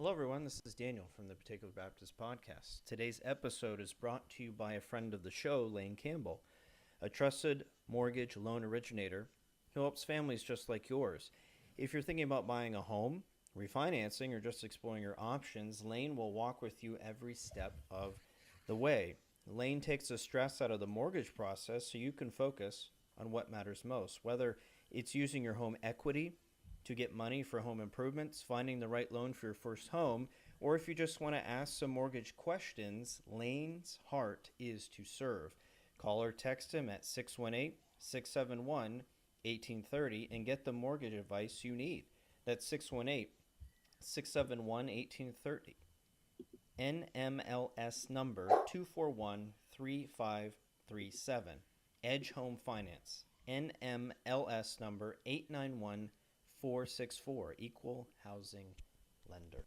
Hello, everyone. This is Daniel from the Particular Baptist Podcast. Today's episode is brought to you by a friend of the show, Lane Campbell, a trusted mortgage loan originator who helps families just like yours. If you're thinking about buying a home, refinancing, or just exploring your options, Lane will walk with you every step of the way. Lane takes the stress out of the mortgage process so you can focus on what matters most, whether it's using your home equity to get money for home improvements, finding the right loan for your first home, or if you just want to ask some mortgage questions, Lane's heart is to serve. Call or text him at 618-671-1830 and get the mortgage advice you need. That's 618-671-1830. NMLS number 2413537. Edge Home Finance. NMLS number 891464. Equal Housing Lender.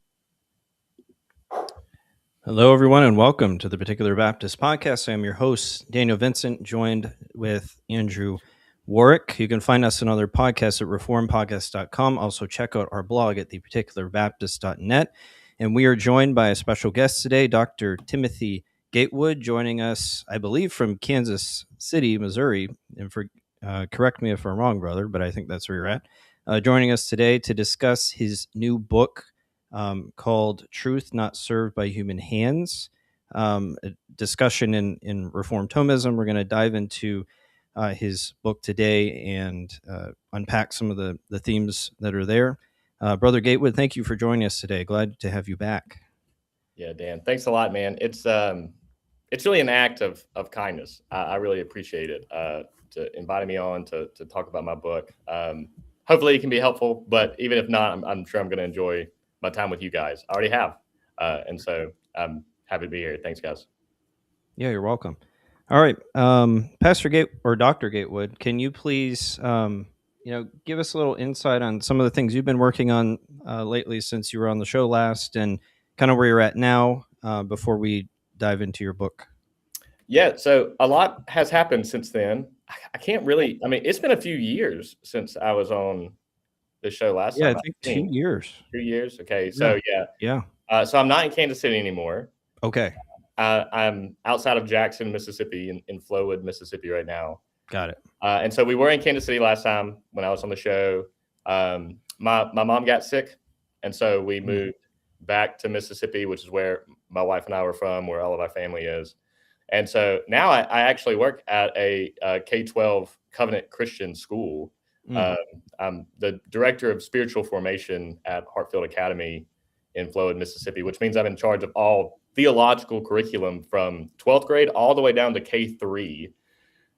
Hello, everyone, and welcome to the Particular Baptist Podcast. I am your host, Daniel Vincent, joined with Andrew Warwick. You can find us on other podcasts at reformpodcast.com. Also, check out our blog at theparticularbaptist.net. And we are joined by a special guest today, Dr. Timothy Gatewood, joining us, I believe, from Kansas City, Missouri. And correct me if I'm wrong, brother, but I think that's where you're at. Joining us today to discuss his new book called Truth Not Served by Human Hands, a discussion in Reformed Thomism. We're going to dive into his book today and unpack some of the themes that are there. Brother Gatewood, thank you for joining us today. Glad to have you back. Yeah, Dan, thanks a lot, man. It's really an act of kindness. I really appreciate it to invite me on to talk about my book. Hopefully it can be helpful, but even if not, I'm sure I'm going to enjoy my time with you guys. I already have. And so I'm happy to be here. Thanks, guys. Yeah, you're welcome. All right. Pastor Dr. Gatewood, can you please, give us a little insight on some of the things you've been working on lately since you were on the show last and kind of where you're at now before we dive into your book? Yeah, so a lot has happened since then. I can't really, it's been a few years since I was on the show last time. I think 2 years. 2 years? Okay, so Yeah. So I'm not in Kansas City anymore. Okay. I'm outside of Jackson, Mississippi, in Flowood, Mississippi right now. Got it. And so we were in Kansas City last time when I was on the show. My mom got sick, and so we moved back to Mississippi, which is where my wife and I were from, where all of our family is. And so now I actually work at a K-12 Covenant Christian school. I'm the director of spiritual formation at Hartfield Academy in Flowood, Mississippi, which means I'm in charge of all theological curriculum from 12th grade all the way down to K-3.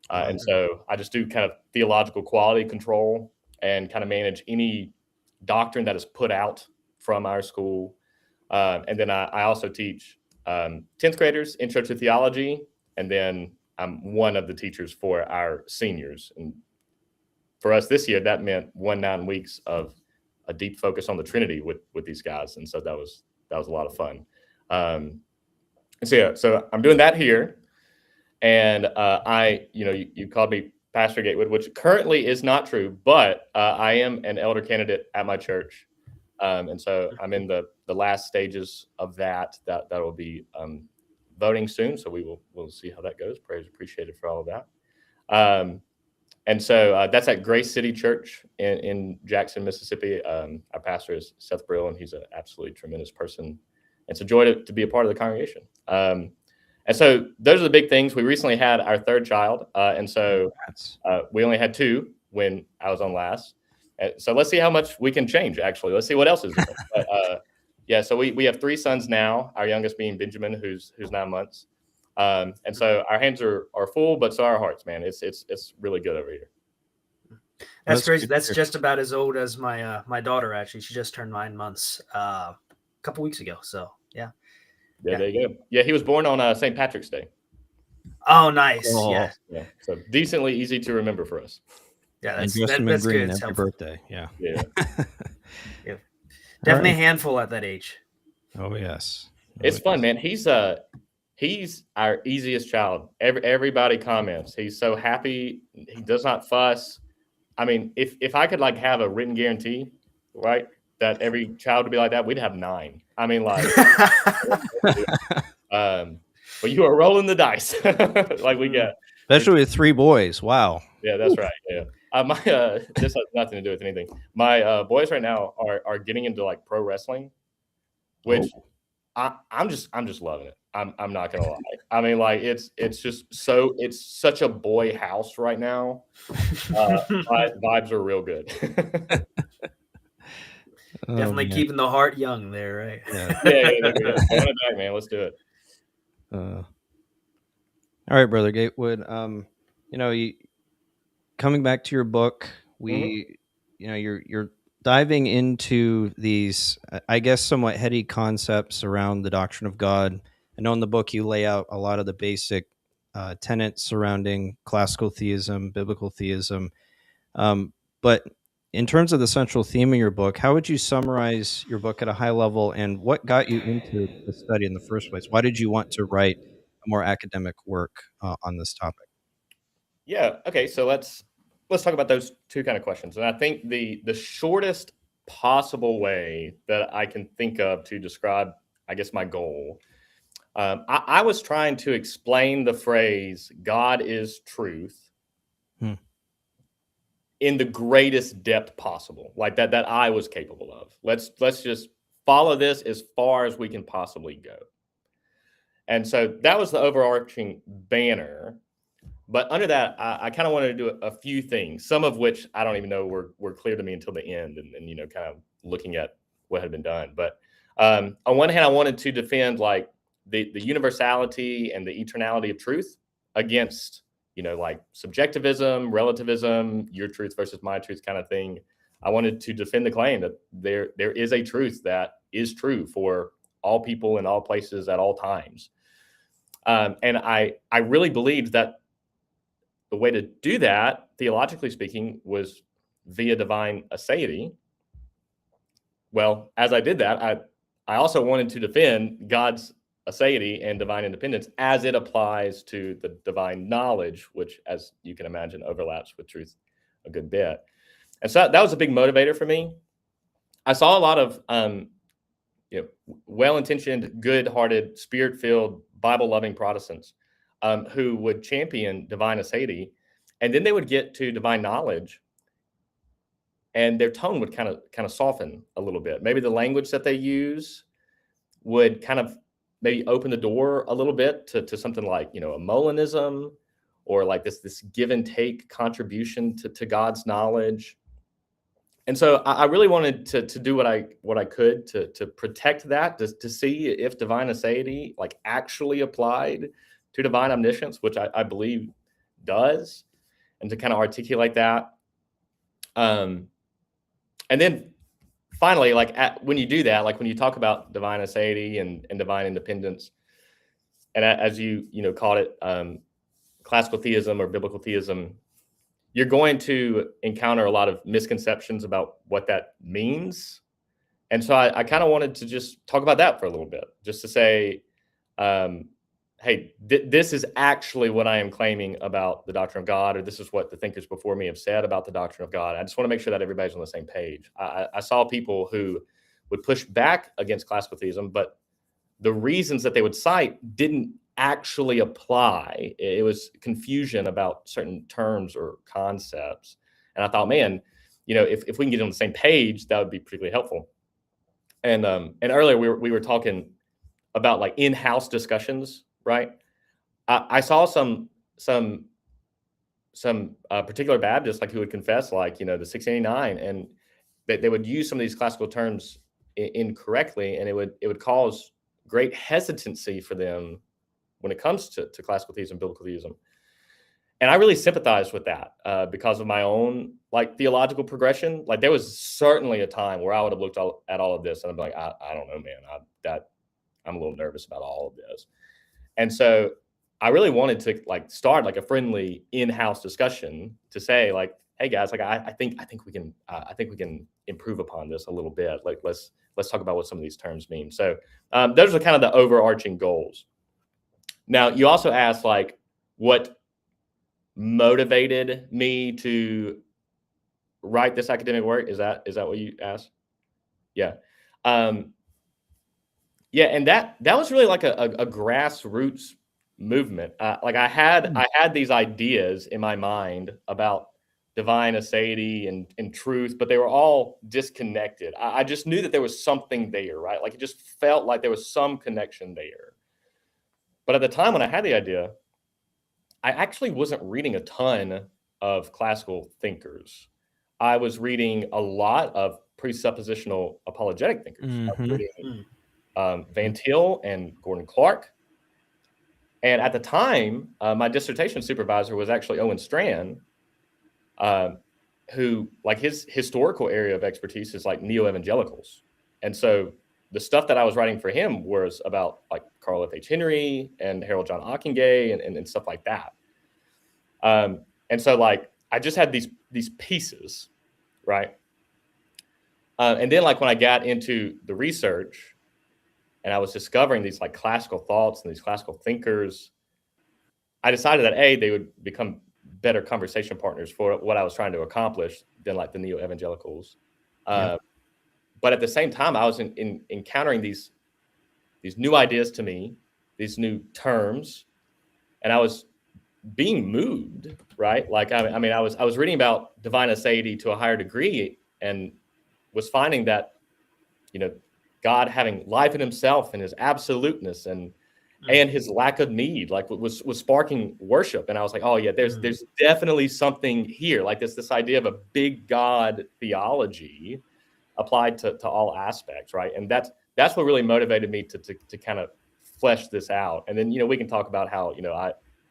And so I just do kind of theological quality control and kind of manage any doctrine that is put out from our school. And then I also teach 10th graders intro to theology. And then I'm one of the teachers for our seniors. And for us this year, that meant 9 weeks of a deep focus on the Trinity with these guys. And so that was a lot of fun. So I'm doing that here. And you called me Pastor Gatewood, which currently is not true, but I am an elder candidate at my church. And so I'm in the last stages of that will be voting soon. So we'll see how that goes. Prayers appreciated for all of that. And so that's at Grace City Church in Jackson, Mississippi. Our pastor is Seth Brill, and he's an absolutely tremendous person. It's a joy to be a part of the congregation. And so those are the big things. We recently had our third child. And so we only had 2 when I was on last. So let's see how much we can change, actually. Let's see what else is there. But, so we have 3 sons now, our youngest being Benjamin, who's 9 months. And so our hands are full, but so are our hearts, man. It's really good over here. That's crazy. That's just about as old as my daughter, actually. She just turned 9 months a couple weeks ago. So, yeah. Yeah, there you go. Yeah, he was born on St. Patrick's Day. Oh, nice. Yeah. So decently easy to remember for us. Yeah, that's good. It's happy birthday. Yeah. Yeah. Definitely a handful at that age. Oh, yes. It's fun, man. He's our easiest child. Everybody comments. He's so happy. He does not fuss. I mean, if I could have a written guarantee, right, that every child would be like that, we'd have 9. I mean, like, but you are rolling the dice like we get. Especially with 3 boys. Wow. Yeah, that's right. Yeah. This has nothing to do with anything. My boys right now are getting into like pro wrestling, which I'm just loving it. I'm not gonna lie. I mean, like it's such a boy house right now. Vibes are real good. Definitely keeping the heart young there, right? Yeah, they're good. Run it back, man. Let's do it. All right, Brother Gatewood. Coming back to your book, you're diving into these, I guess, somewhat heady concepts around the doctrine of God. I know in the book you lay out a lot of the basic tenets surrounding classical theism, biblical theism. But in terms of the central theme of your book, how would you summarize your book at a high level, and what got you into the study in the first place? Why did you want to write a more academic work on this topic? Yeah. Okay. So let's talk about those two kind of questions. And I think the shortest possible way that I can think of to describe, I guess, my goal, I was trying to explain the phrase "God is truth" in the greatest depth possible, like that I was capable of. Let's just follow this as far as we can possibly go. And so that was the overarching banner. But under that, I kind of wanted to do a few things, some of which I don't even know were clear to me until the end, and kind of looking at what had been done. But on one hand, I wanted to defend like the universality and the eternality of truth against, like subjectivism, relativism, your truth versus my truth kind of thing. I wanted to defend the claim that there is a truth that is true for all people in all places at all times. And I really believed that the way to do that, theologically speaking, was via divine aseity. Well, as I did that, I also wanted to defend God's aseity and divine independence as it applies to the divine knowledge, which, as you can imagine, overlaps with truth a good bit. And so that was a big motivator for me. I saw a lot of well-intentioned, good-hearted, spirit-filled, Bible-loving Protestants who would champion divine aseity, and then they would get to divine knowledge, and their tone would kind of soften a little bit. Maybe the language that they use would kind of maybe open the door a little bit to something like a Molinism, or like this give and take contribution to God's knowledge. And so I really wanted to do what I could to protect that, to see if divine aseity like actually applied to divine omniscience, which I believe does, and to kind of articulate that. And then finally, like when you do that, like when you talk about divine aseity and divine independence, and as you called it, classical theism or biblical theism, you're going to encounter a lot of misconceptions about what that means. And so I kind of wanted to just talk about that for a little bit, just to say, hey, this is actually what I am claiming about the doctrine of God, or this is what the thinkers before me have said about the doctrine of God. I just want to make sure that everybody's on the same page. I saw people who would push back against classical theism, but the reasons that they would cite didn't actually apply. It was confusion about certain terms or concepts. And I thought, man, if we can get on the same page, that would be particularly helpful. And earlier we were talking about like in-house discussions, right? I saw some particular Baptists like who would confess like the 689, and they would use some of these classical terms incorrectly, and it would cause great hesitancy for them when it comes to classical theism, biblical theism. And I really sympathized with that because of my own like theological progression. Like there was certainly a time where I would have looked at all of this and I'd be like, I don't know, man, I'm a little nervous about all of this. And so I really wanted to like start like a friendly in-house discussion to say like, hey guys, like I think we can improve upon this a little bit. Like let's talk about what some of these terms mean. So those are kind of the overarching goals. Now, you also asked like what motivated me to write this academic work. Is that what you asked? Yeah. Yeah, and that was really like a grassroots movement. Like I had these ideas in my mind about divine aseity and truth, but they were all disconnected. I just knew that there was something there, right? Like it just felt like there was some connection there. But at the time when I had the idea, I actually wasn't reading a ton of classical thinkers. I was reading a lot of presuppositional apologetic thinkers. I was reading Van Til and Gordon Clark. And at the time, my dissertation supervisor was actually Owen Strachan, who, like, his historical area of expertise is like neo-evangelicals. And so the stuff that I was writing for him was about like Carl F. H. Henry and Harold John Ockenga and stuff like that. And so like I just had these pieces, right? And then like when I got into the research and I was discovering these like classical thoughts and these classical thinkers, I decided that they would become better conversation partners for what I was trying to accomplish than like the neo-evangelicals. But at the same time, I was encountering these new ideas to me, these new terms, and I was being moved, right? Like, I mean, I was reading about divine aseity to a higher degree and was finding that, you know, God having life in himself and his absoluteness and his lack of need, like was sparking worship. And I was like, oh yeah, there's definitely something here. Like this idea of a big God theology applied to all aspects, right? And that's what really motivated me to kind of flesh this out. And then, you know, we can talk about how, you know,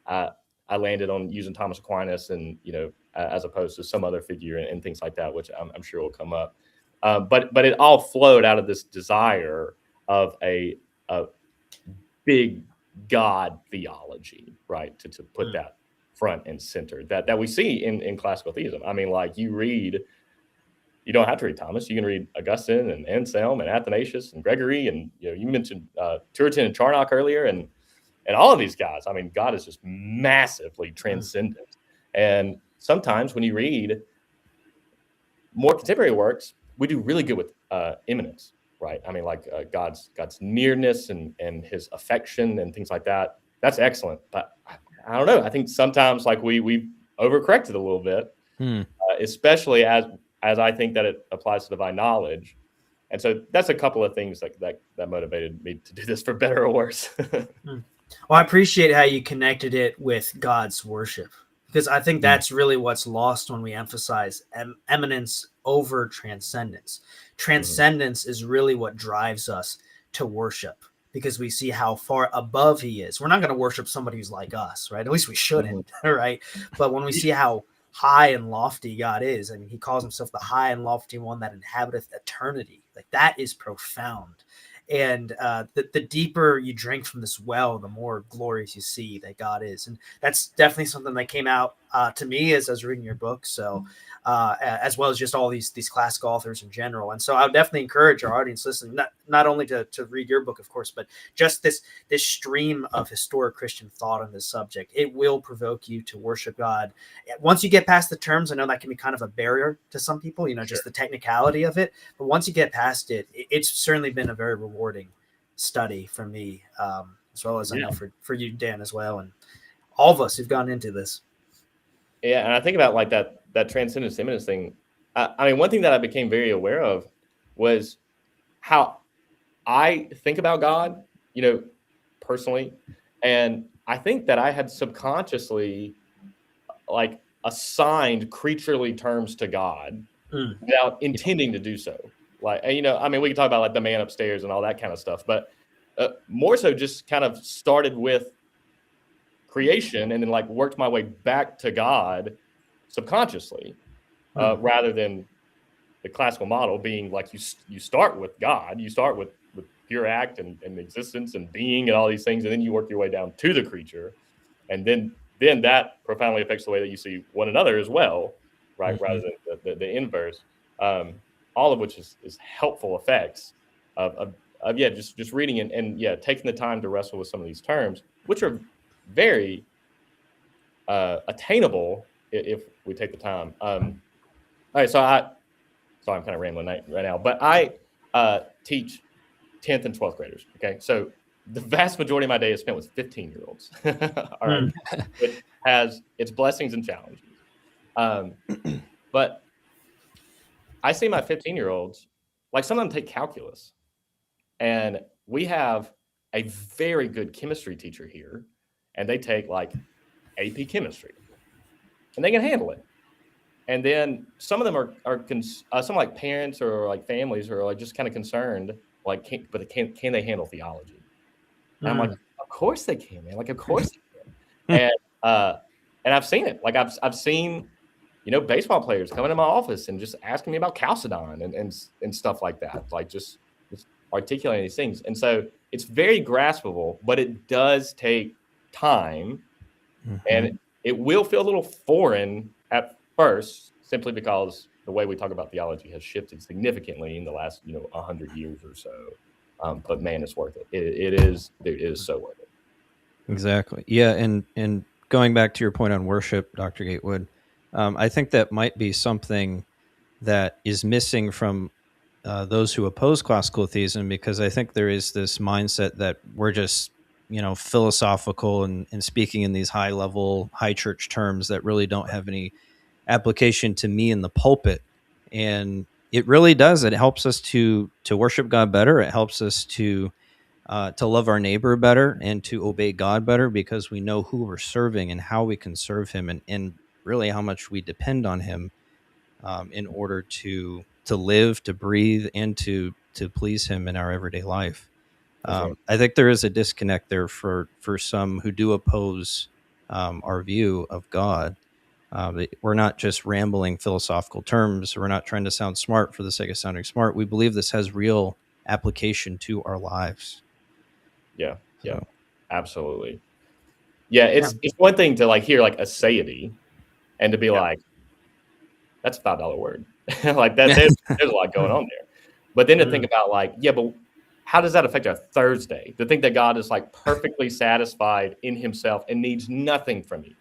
I landed on using Thomas Aquinas and, you know, as opposed to some other figure and things like that, which I'm sure will come up. But it all flowed out of this desire of a big God theology, right? To put that front and center that we see in classical theism. I mean, like you don't have to read Thomas. You can read Augustine and Anselm and Athanasius and Gregory, and you mentioned Turretin and Charnock earlier, and all of these guys. I mean, God is just massively transcendent. And sometimes when you read more contemporary works, we do really good with immanence, right? I mean, like God's nearness and his affection and things like that. That's excellent, but I don't know. I think sometimes like we overcorrected a little bit, especially as I think that it applies to divine knowledge. And so that's a couple of things that motivated me to do this, for better or worse. Well, I appreciate how you connected it with God's worship, because I think that's really what's lost when we emphasize eminence over transcendence. Transcendence is really what drives us to worship, because we see how far above he is. We're not going to worship somebody who's like us, right? At least we shouldn't, right? But when we see how high and lofty God is, I mean, he calls himself the high and lofty one that inhabiteth eternity. Like, that is profound. And the deeper you drink from this well, the more glorious you see that God is. And that's definitely something that came out to me as I was reading your book. So as well as just all these classic authors in general. And so I would definitely encourage our audience listening, not only to read your book, of course, but just this stream of historic Christian thought on this subject. It will provoke you to worship God. Once you get past the terms, I know that can be kind of a barrier to some people, just the technicality of it. But once you get past it, it's certainly been a very rewarding study for me, as well as I know for you, Dan, as well, and all of us who've gone into this. Yeah, and I think about like that transcendence immanence thing. I mean, one thing that I became very aware of was how I think about God, personally, and I think that I had subconsciously like assigned creaturely terms to God without intending to do so. Like, I mean, we can talk about like the man upstairs and all that kind of stuff, but more so just kind of started with creation and then like worked my way back to God subconsciously, rather than the classical model being like you start with God, you start with pure act and existence and being and all these things, and then you work your way down to the creature, and then that profoundly affects the way that you see one another as well, right? Rather than the inverse, all of which is helpful effects of just reading and taking the time to wrestle with some of these terms, which are very attainable if we take the time. All right, so I'm kind of rambling right now, but I teach 10th and 12th graders. Okay. So the vast majority of my day is spent with 15-year-olds. All right. Which has its blessings and challenges. But I see my 15-year-olds, like some of them take calculus. And we have a very good chemistry teacher here. And they take like AP chemistry. And they can handle it. And then some of them are some like parents or like families are like just kind of concerned, like, can they handle theology? And I'm like, of course they can, man. Like, of course they can. And I've seen it. Like I've seen, baseball players coming in my office and just asking me about Chalcedon and stuff like that. Like just articulating these things. And so it's very graspable, but it does take time, and it will feel a little foreign at first, simply because the way we talk about theology has shifted significantly in the last 100 years or so. But man, it's worth it. It is so worth it. Exactly. Yeah, and going back to your point on worship, Dr. Gatewood, I think that might be something that is missing from those who oppose classical theism, because I think there is this mindset that we're just philosophical and speaking in these high church terms that really don't have any application to me in the pulpit. And it really does. It helps us to worship God better. It helps us to love our neighbor better and to obey God better, because we know who we're serving and how we can serve him, and really how much we depend on him in order to live, to breathe, and to please him in our everyday life. Right. I think there is a disconnect there for some who do oppose our view of God. We're not just rambling philosophical terms. We're not trying to sound smart for the sake of sounding smart. We believe this has real application to our lives. Yeah, absolutely. Yeah, it's one thing to like hear like a aseity and to be like, that's a $5 word. Like that, there's a lot going on there. But then to think about like, but how does that affect our Thursday? To think that God is like perfectly satisfied in himself and needs nothing from you.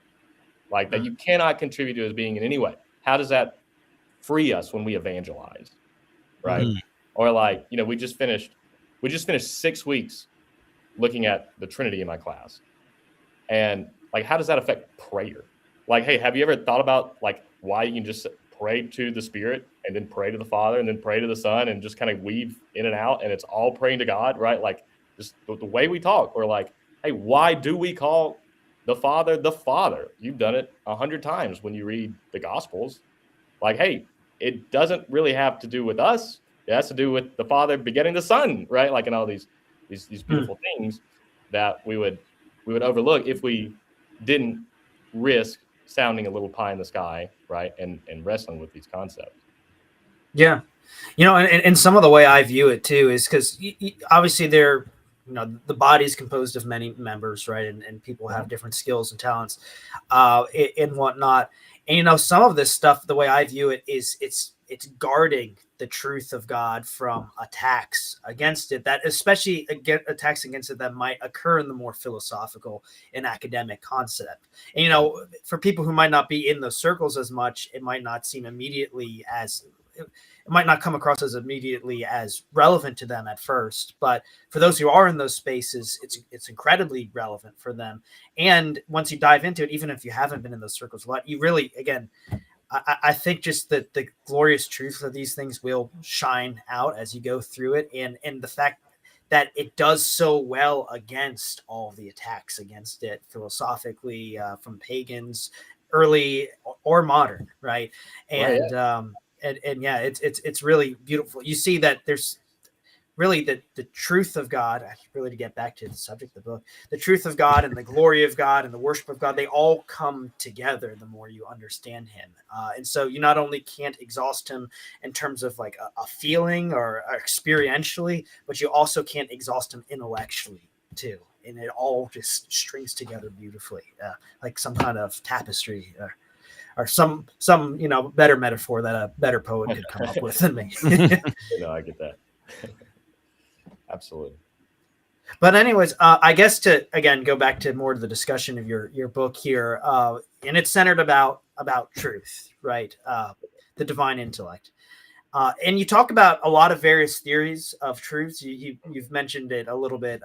Like that you cannot contribute to his being in any way. How does that free us when we evangelize? Right. Or like, we just finished 6 weeks looking at the Trinity in my class. And like, how does that affect prayer? Like, hey, have you ever thought about like why you can just pray to the Spirit and then pray to the Father and then pray to the Son and just kind of weave in and out, and it's all praying to God, right? Like just the way we talk, we're like, hey, why do we call the Father the Father? You've done it 100 times when you read the Gospels. Like, hey, it doesn't really have to do with us. It has to do with the Father begetting the Son, right? Like, and all these beautiful things that we would overlook if we didn't risk sounding a little pie in the sky, right? And wrestling with these concepts. Yeah. And some of the way I view it too is because obviously they're, the body is composed of many members, right? And people have different skills and talents and whatnot. And, some of this stuff, the way I view it is it's guarding the truth of God from attacks against it, that especially attacks against it that might occur in the more philosophical and academic concept. And, for people who might not be in those circles as much, it might not seem immediately as it might not come across as immediately as relevant to them at first, but for those who are in those spaces, it's incredibly relevant for them. And once you dive into it, even if you haven't been in those circles a lot, you really, again, I think just that the glorious truth of these things will shine out as you go through it, and the fact that it does so well against all the attacks against it philosophically from pagans, early or modern, right? And it's really beautiful. You see that there's really the truth of God, really, to get back to the subject of the book, the truth of God and the glory of God and the worship of God, they all come together the more you understand him. And so you not only can't exhaust him in terms of like a feeling or experientially, but you also can't exhaust him intellectually too. And it all just strings together beautifully, like some kind of tapestry or some better metaphor that a better poet could come up with than me. I get that. Absolutely. But anyways, I guess to again go back to more to the discussion of your book here, and it's centered about truth, right? The divine intellect. And you talk about a lot of various theories of truths. You've mentioned it a little bit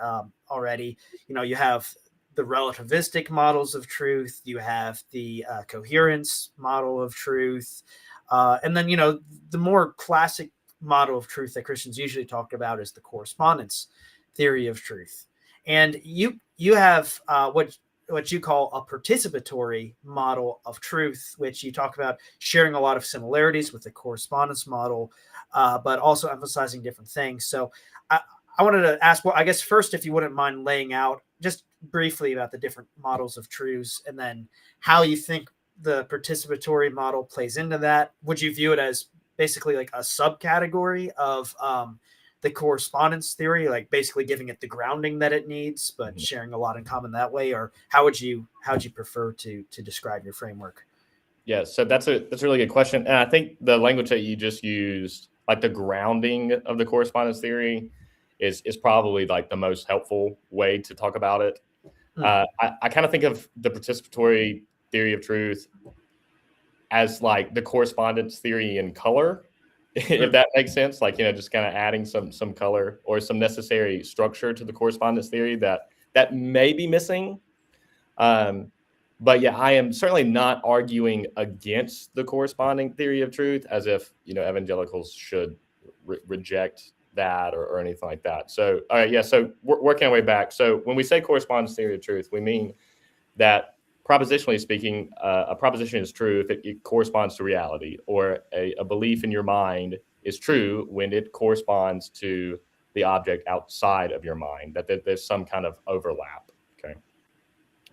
already. You have the relativistic models of truth. You have the coherence model of truth. And then, the more classic model of truth that Christians usually talk about is the correspondence theory of truth. And you have what you call a participatory model of truth, which you talk about sharing a lot of similarities with the correspondence model, but also emphasizing different things. So I wanted to ask, well, I guess first, if you wouldn't mind laying out just briefly about the different models of truths, and then how you think the participatory model plays into that. Would you view it as basically like a subcategory of the correspondence theory, like basically giving it the grounding that it needs, but sharing a lot in common that way? Or how would you prefer to describe your framework? Yeah, so that's a really good question. And I think the language that you just used, like the grounding of the correspondence theory, is probably like the most helpful way to talk about it. I kind of think of the participatory theory of truth as like the correspondence theory in color, if that makes sense. Like, just kind of adding some color or some necessary structure to the correspondence theory that may be missing. But yeah, I am certainly not arguing against the corresponding theory of truth as if, evangelicals should reject that or anything like that. So, all right, yeah, so we're working our way back. So when we say correspondence theory of truth, we mean that propositionally speaking, a proposition is true if it corresponds to reality, or a belief in your mind is true when it corresponds to the object outside of your mind, that there's some kind of overlap. Okay.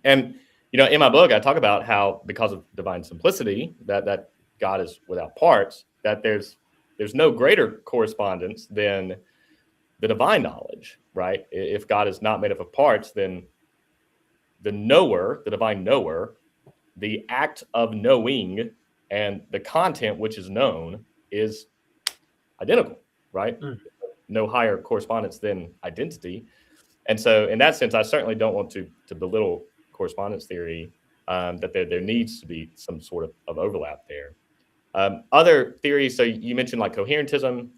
And, in my book, I talk about how, because of divine simplicity, that God is without parts, that there's no greater correspondence than the divine knowledge, right? If God is not made up of parts, then the knower, the divine knower, the act of knowing, and the content which is known is identical, right? No higher correspondence than identity. And so in that sense, I certainly don't want to belittle correspondence theory, that there needs to be some sort of overlap there. Other theories, so you mentioned like coherentism.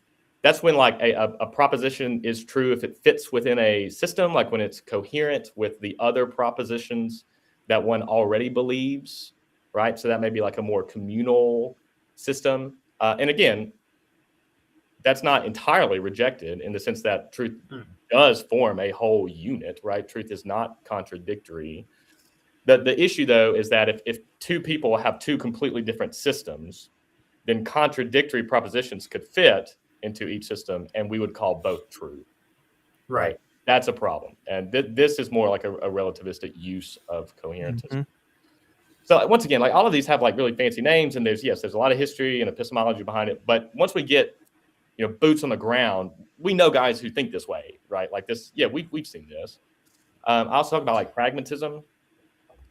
That's when like a proposition is true if it fits within a system, like when it's coherent with the other propositions that one already believes, right? So that may be like a more communal system. And again, that's not entirely rejected in the sense that truth does form a whole unit, right? Truth is not contradictory. The issue, though, is that if two people have two completely different systems, then contradictory propositions could fit into each system, and we would call both true. Right? That's a problem. And this is more like a relativistic use of coherentism. So once again, like all of these have like really fancy names, and there's a lot of history and epistemology behind it. But once we get boots on the ground, we know guys who think this way, right? Like this, yeah, we've seen this. I also talk about like pragmatism.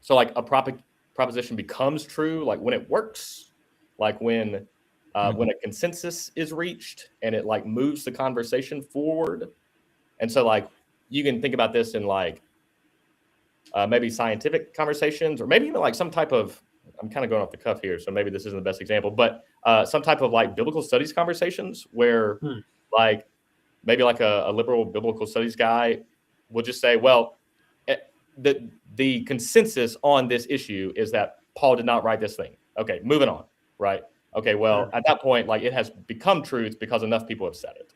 So like a proposition becomes true, like when it works, like when a consensus is reached and it like moves the conversation forward. And so like you can think about this in like maybe scientific conversations, or maybe even like some type of, I'm kind of going off the cuff here, so maybe this isn't the best example, but some type of like biblical studies conversations where like maybe like a liberal biblical studies guy will just say, well, the consensus on this issue is that Paul did not write this thing. Okay, moving on, right? Okay, well, at that point, like it has become truth because enough people have said it.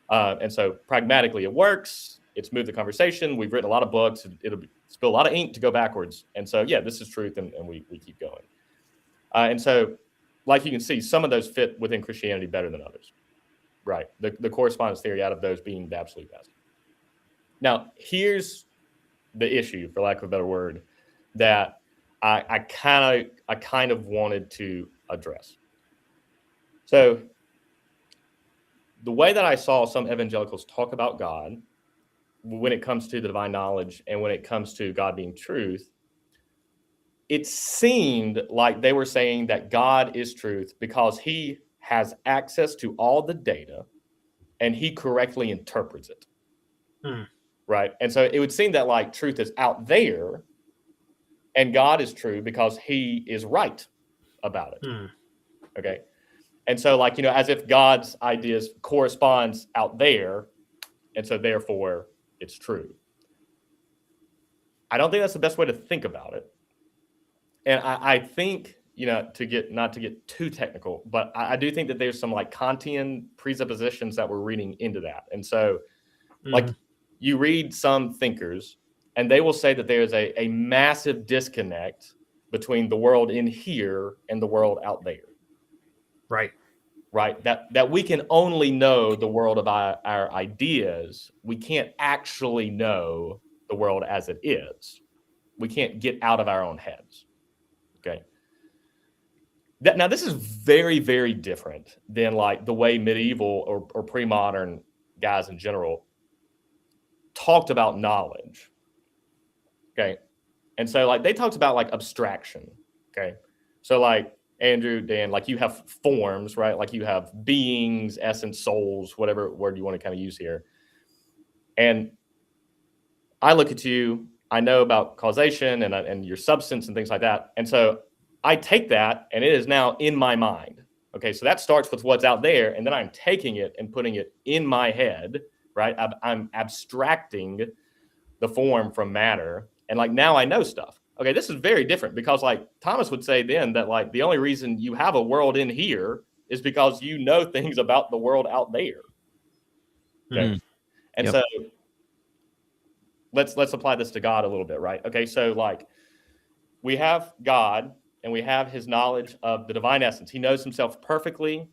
And so pragmatically it works. It's moved the conversation. We've written a lot of books. It'll spill a lot of ink to go backwards. And so, yeah, this is truth, and we keep going. And so, like you can see, some of those fit within Christianity better than others, right? The correspondence theory out of those being the absolute best. Now, here's the issue, for lack of a better word, that I kind of wanted to address. So the way that I saw some evangelicals talk about God when it comes to the divine knowledge and when it comes to God being truth, it seemed like they were saying that God is truth because he has access to all the data and he correctly interprets it. Right. And so it would seem that like truth is out there and God is true because he is right about it. Okay. And so, like, as if God's ideas corresponds out there, and so therefore it's true. I don't think that's the best way to think about it. And I think, not to get too technical, but I do think that there's some like Kantian presuppositions that we're reading into that. And so, like, you read some thinkers, and they will say that there's a massive disconnect between the world in here and the world out there. Right. That we can only know the world of our ideas. We can't actually know the world as it is. We can't get out of our own heads. Okay. Now, this is very, very different than like the way medieval or pre-modern guys in general talked about knowledge. Okay. And so like they talked about like abstraction. Okay. So like Andrew, Dan, like you have forms, right? Like you have beings, essence, souls, whatever word you want to kind of use here. And I look at you, I know about causation and your substance and things like that. And so I take that and it is now in my mind. Okay. So that starts with what's out there. And then I'm taking it and putting it in my head, right? I'm abstracting the form from matter. And like now I know stuff. Okay, this is very different because like Thomas would say then that like the only reason you have a world in here is because you know things about the world out there. Okay. And so let's apply this to God a little bit, right? Okay, so like we have God and we have his knowledge of the divine essence. He knows himself perfectly.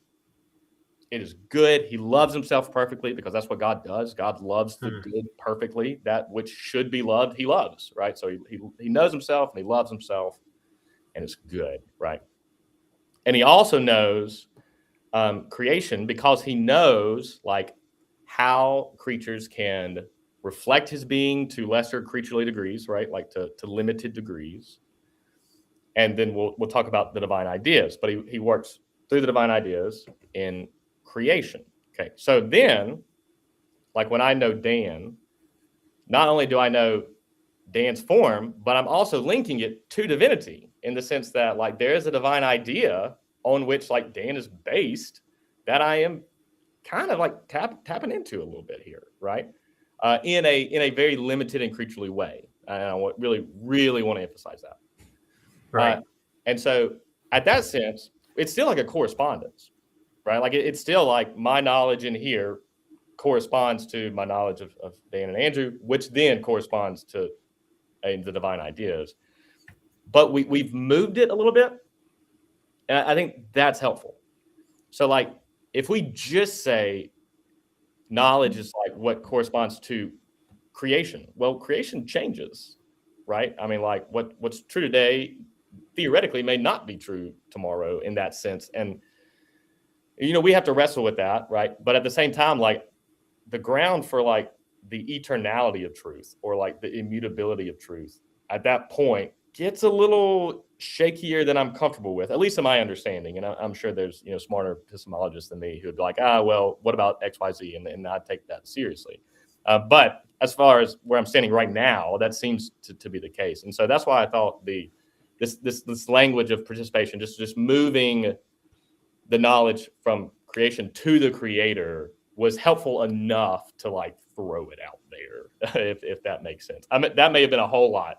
It is good. He loves himself perfectly because that's what God does. God loves the good perfectly. That which should be loved, he loves, right? So he knows himself and he loves himself, and it's good, right? And he also knows creation because he knows like how creatures can reflect his being to lesser creaturely degrees, right? Like to limited degrees. And then we'll talk about the divine ideas, but he works through the divine ideas in creation. Okay. So then, like when I know Dan, not only do I know Dan's form, but I'm also linking it to divinity in the sense that like there is a divine idea on which like Dan is based that I am kind of like tapping into a little bit here, right? In a very limited and creaturely way. And I really want to emphasize that. Right. And so at that sense, it's still like a correspondence, right? Like it's still like my knowledge in here corresponds to my knowledge of Dan and Andrew, which then corresponds to the divine ideas. But we've moved it a little bit. And I think that's helpful. So like if we just say knowledge is like what corresponds to creation, well, creation changes, right? I mean, like what's true today theoretically may not be true tomorrow in that sense. And, we have to wrestle with that, right? But at the same time, like the ground for like the eternality of truth or like the immutability of truth at that point gets a little shakier than I'm comfortable with, at least in my understanding. And I'm sure there's, smarter epistemologists than me who'd be like, well, what about X, Y, Z? And I take that seriously. But as far as where I'm standing right now, that seems to be the case. And so that's why I thought this language of participation, just moving the knowledge from creation to the creator was helpful enough to like throw it out there, if that makes sense. I mean, that may have been a whole lot.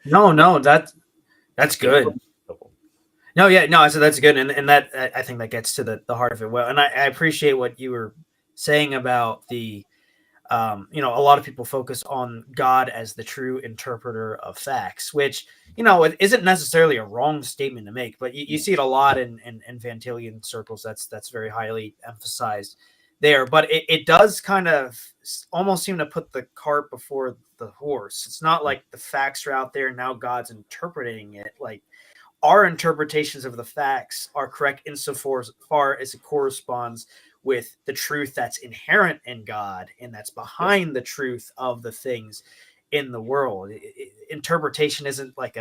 No, that's good. No, yeah, no, so that's good. And that, I think that gets to the heart of it well. And I appreciate what you were saying about the, a lot of people focus on God as the true interpreter of facts, which, it isn't necessarily a wrong statement to make, but you see it a lot in Van Tillian circles. That's very highly emphasized there. But it does kind of almost seem to put the cart before the horse. It's not like the facts are out there and now God's interpreting it. Like our interpretations of the facts are correct insofar as it corresponds with the truth that's inherent in God and that's behind the truth of the things in the world. Interpretation isn't like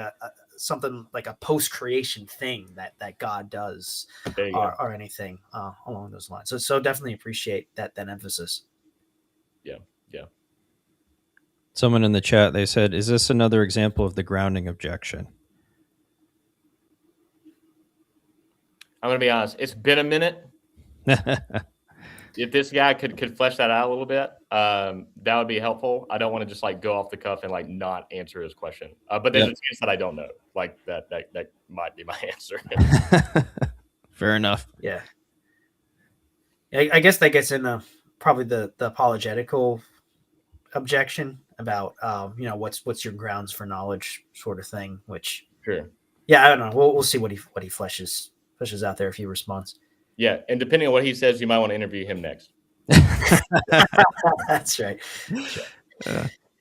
something like a post-creation thing that God does or anything along those lines. So definitely appreciate that emphasis. Yeah. Someone in the chat, they said, is this another example of the grounding objection? I'm going to be honest. It's been a minute. If this guy could flesh that out a little bit, that would be helpful. I don't want to just like go off the cuff and like not answer his question. But there's a chance that I don't know. Like that might be my answer. Fair enough. Yeah. I guess that gets into probably the apologetical objection about what's your grounds for knowledge sort of thing. Which sure. Yeah, I don't know. We'll see what he fleshes out there if he responds. Yeah, and depending on what he says, you might want to interview him next. That's right.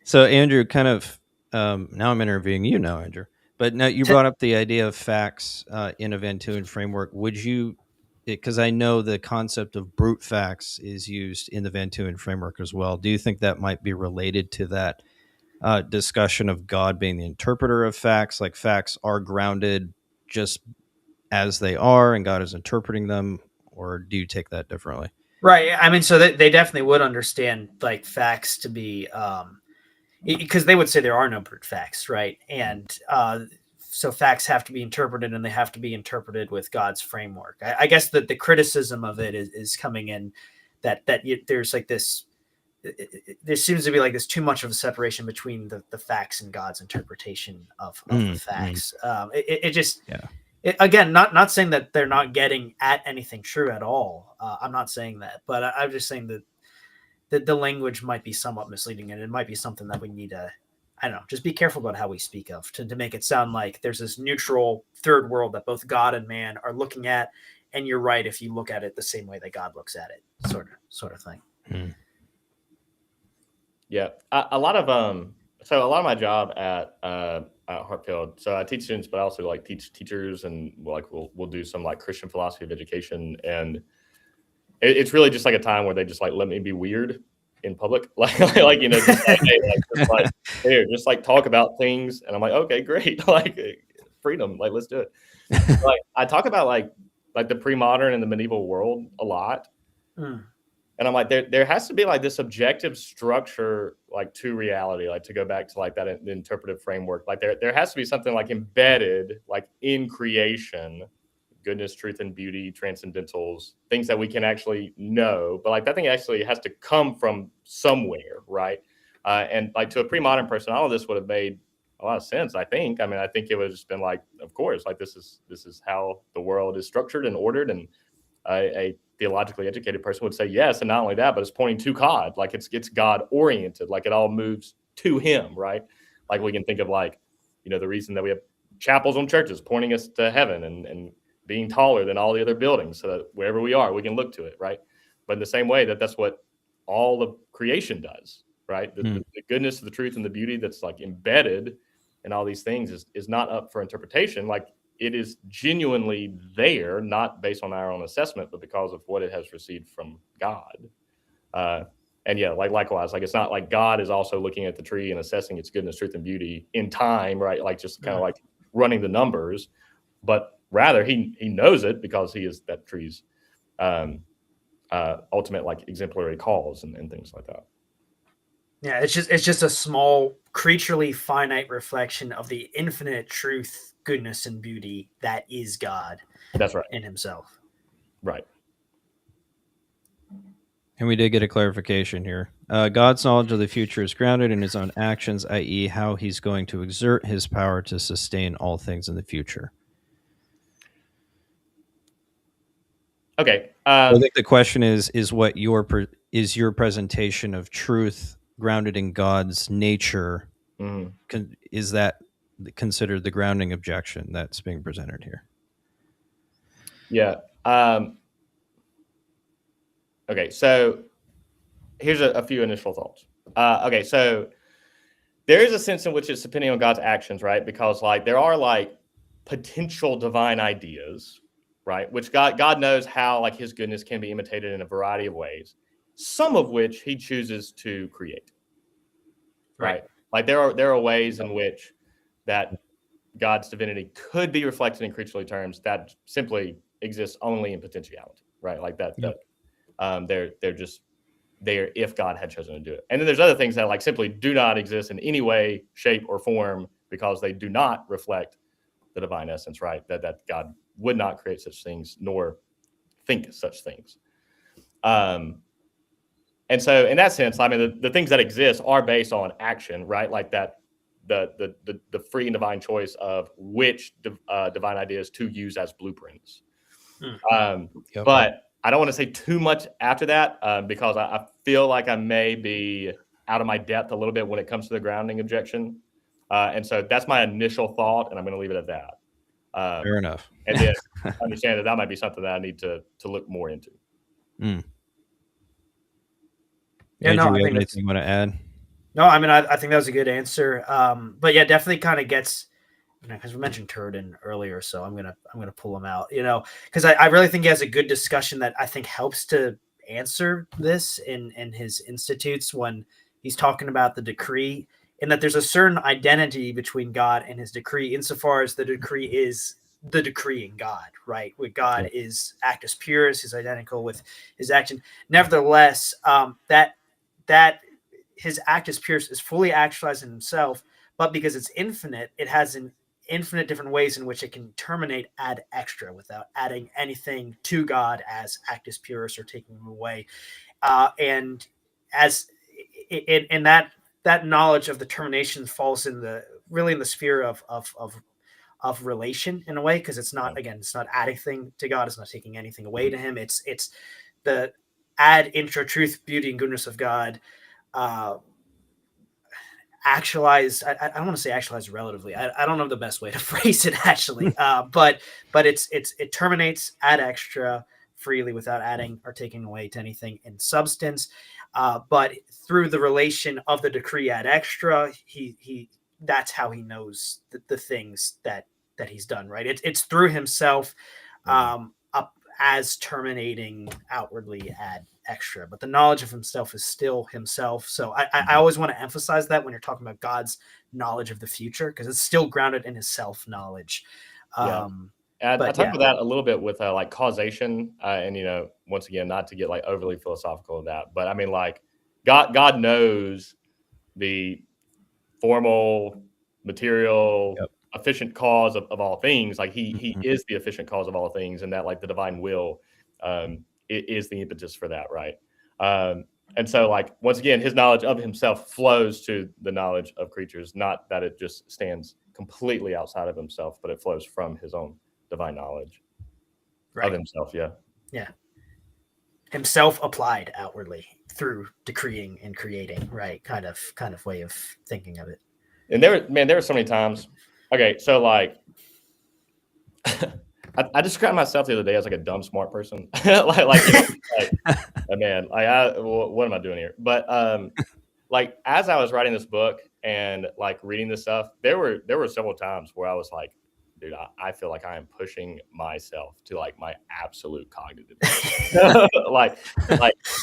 So Andrew, kind of now I'm interviewing you now, Andrew. But now you brought up the idea of facts in a Van Tuin framework. Would you, because I know the concept of brute facts is used in the Van Tuin framework as well. Do you think that might be related to that discussion of God being the interpreter of facts? Like facts are grounded just as they are and God is interpreting them, or do you take that differently? Right. I mean, so they definitely would understand like facts to be, because they would say there are no brute facts, right? And so facts have to be interpreted, and they have to be interpreted with God's framework. I guess that the criticism of it is coming in that there's like this, there seems to be like this too much of a separation between the facts and God's interpretation of the facts. It just, again, not saying that they're not getting at anything true at all. I'm not saying that, but I'm just saying that the language might be somewhat misleading, and it might be something that we need to, I don't know, just be careful about how we speak of to make it sound like there's this neutral third world that both God and man are looking at. And you're right if you look at it the same way that God looks at it, sort of thing. Yeah, a lot of my job at Hartfield. So I teach students, but I also like teach teachers, and like we'll do some like Christian philosophy of education, and it's really just like a time where they just like let me be weird in public, like you know, just like, hey, here, just like talk about things, and I'm like, okay, great, like freedom, like let's do it. Like I talk about like the pre-modern and the medieval world a lot. And I'm like, there has to be like this objective structure, like to reality, like to go back to like that interpretive framework. Like there has to be something like embedded, like in creation, goodness, truth, and beauty, transcendentals, things that we can actually know. But like that thing actually has to come from somewhere, right? And like to a pre-modern person, all of this would have made a lot of sense. I think. I mean, I think it would have just been like, of course, like this is how the world is structured and ordered, and a theologically educated person would say yes, and not only that, but it's pointing to God. Like it's God oriented. Like it all moves to Him, right? Like we can think of like, you know, the reason that we have chapels on churches pointing us to heaven and being taller than all the other buildings, so that wherever we are, we can look to it, right? But in the same way that's what all of creation does, right? The goodness, the truth, and the beauty that's like embedded in all these things is not up for interpretation. Like it is genuinely there, not based on our own assessment, but because of what it has received from God. And yeah, like likewise, like it's not like God is also looking at the tree and assessing its goodness, truth, and beauty in time, right? Like just kind of like running the numbers, but rather he knows it because he is that tree's ultimate like exemplary cause and things like that. Yeah, it's just a small, creaturely finite reflection of the infinite truth, goodness, and beauty that is God. That's right. In Himself. Right. And we did get a clarification here. God's knowledge of the future is grounded in His own actions, i.e., how He's going to exert His power to sustain all things in the future. Okay. I think the question is what your presentation of truth grounded in God's nature? Is that considered the grounding objection that's being presented here? Yeah. Okay. So here's a few initial thoughts. Okay. So there is a sense in which it's depending on God's actions, right? Because like there are like potential divine ideas, right? Which God knows how like His goodness can be imitated in a variety of ways, some of which He chooses to create. Right. Like there are ways in which that God's divinity could be reflected in creaturely terms that simply exist only in potentiality, right? Like that they're just there if God had chosen to do it. And then there's other things that like simply do not exist in any way, shape, or form because they do not reflect the divine essence, right? That God would not create such things nor think such things. And so in that sense, I mean, the things that exist are based on action, right? Like that, the free and divine choice of which divine ideas to use as blueprints. But I don't want to say too much after that because I feel like I may be out of my depth a little bit when it comes to the grounding objection. And so that's my initial thought, and I'm going to leave it at that. Fair enough. And then understand that might be something that I need to look more into. Yeah, no, I think anything you want to add? No, I mean, I think that was a good answer. But yeah, definitely kind of gets, because we mentioned Turden earlier, so I'm gonna pull him out, because I really think he has a good discussion that I think helps to answer this in his institutes when he's talking about the decree, and that there's a certain identity between God and his decree, insofar as the decree is the decreeing God, right? With God is actus purus, is identical with his action. Nevertheless, that his actus purus is fully actualized in himself, but because it's infinite, it has an infinite different ways in which it can terminate ad extra without adding anything to God as actus purus or taking him away. And as in that knowledge of the termination falls in the sphere of relation in a way, because it's not adding thing to God, it's not taking anything away to him. It's the ad intra truth, beauty, and goodness of God actualized. I don't want to say actualized relatively. I don't know the best way to phrase it actually. But it terminates ad extra freely without adding or taking away to anything in substance. But through the relation of the decree ad extra, he that's how he knows the things that he's done, right? It's through himself up as terminating outwardly ad extra, but the knowledge of himself is still himself. So I always want to emphasize that when you're talking about God's knowledge of the future, because it's still grounded in his self-knowledge. And I talk about that a little bit with like causation, and once again, not to get like overly philosophical of that, but I mean, like God knows the formal, material, efficient cause of all things. Like he is the efficient cause of all things, and that like the divine will is the impetus for that, right? And so, like once again, his knowledge of himself flows to the knowledge of creatures, not that it just stands completely outside of himself, but it flows from his own divine knowledge of himself. Yeah. Himself applied outwardly through decreeing and creating, right? Kind of way of thinking of it. And there were so many times. Okay, so like I described myself the other day as like a dumb smart person. what am I doing here? But like as I was writing this book and like reading this stuff, there were several times where I was like, dude, I feel like I am pushing myself to like my absolute cognitive like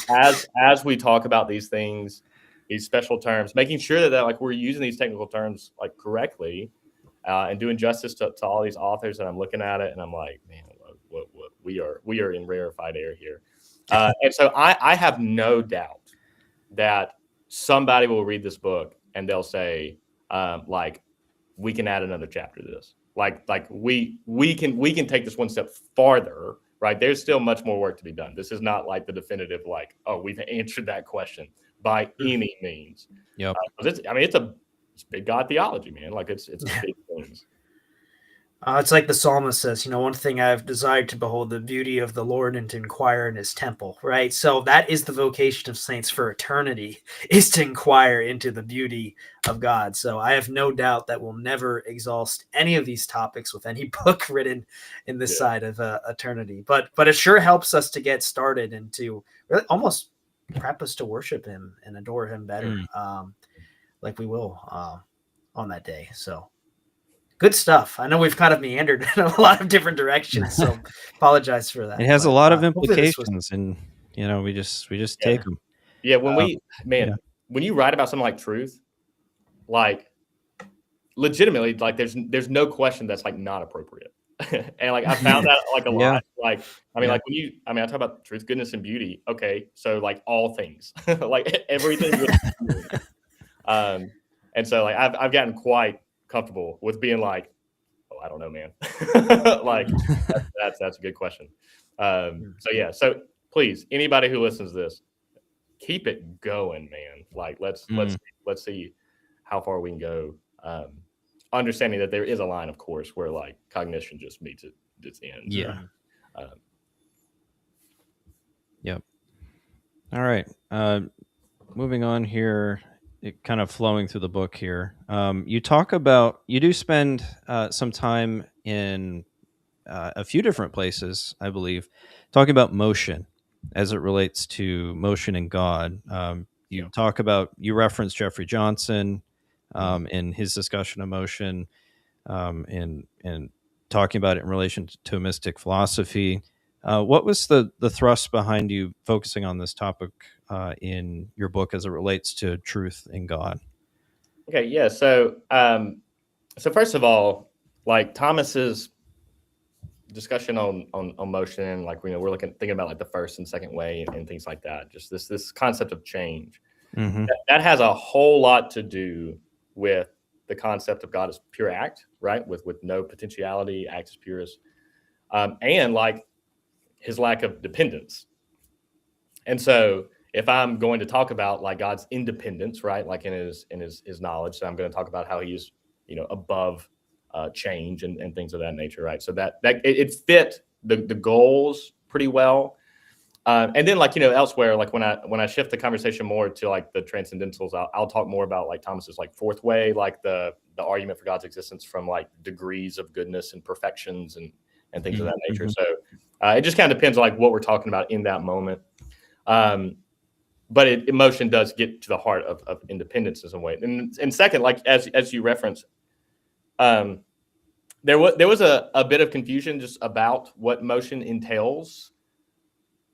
as we talk about these things, these special terms, making sure that like we're using these technical terms like correctly, and doing justice to all these authors. And I'm looking at it and I'm like, man, what we are in rarefied air here. And so I have no doubt that somebody will read this book and they'll say, like, we can add another chapter to this. Like we can take this one step farther, right? There's still much more work to be done. This is not like the definitive, like, oh, we've answered that question by any means. Yep. It's big God theology, man. Like it's big things. It's like the psalmist says, one thing I've desired to behold the beauty of the Lord and to inquire in his temple, right? So that is the vocation of saints for eternity, is to inquire into the beauty of God. So I have no doubt that we'll never exhaust any of these topics with any book written in this side of eternity. But it sure helps us to get started and to really almost prep us to worship him and adore him better, like we will on that day. So good stuff. I know we've kind of meandered in a lot of different directions, so apologize for that. It has a lot of implications, and we just take them. Yeah, when you write about something like truth, like legitimately, like there's no question that's like not appropriate. And like I found that like a lot. Like like when I talk about truth, goodness, and beauty. Okay, so like all things, like everything. And so like I've gotten quite comfortable with being like, I don't know, man. Like that's a good question. So please, anybody who listens to this, keep it going, man. Like let's see how far we can go. Understanding that there is a line, of course, where like cognition just meets its ends. Yeah. Yep. All right. Moving on here, kind of flowing through the book here. You do spend some time in a few different places, I believe, talking about motion as it relates to motion and God. You reference Jeffrey Johnson in his discussion of motion, and talking about it in relation to mystic philosophy. What was the thrust behind you focusing on this topic in your book as it relates to truth in God? Okay, yeah. So first of all, like Thomas's discussion on motion, like we're thinking about like the first and second way and things like that. Just this concept of change that has a whole lot to do with the concept of God as pure act, right? With no potentiality, act as purest, and like his lack of dependence. And so if I'm going to talk about like God's independence, right, like in his knowledge, so I'm going to talk about how he's above change and things of that nature, right? So that it fit the goals pretty well. And then like elsewhere, like when I shift the conversation more to like the transcendentals, I'll talk more about like Thomas's like fourth way, like the argument for God's existence from like degrees of goodness and perfections and things of that nature. So it just kind of depends on like what we're talking about in that moment. But emotion does get to the heart of independence in some way. And second, like as you referenced, there was a bit of confusion just about what motion entails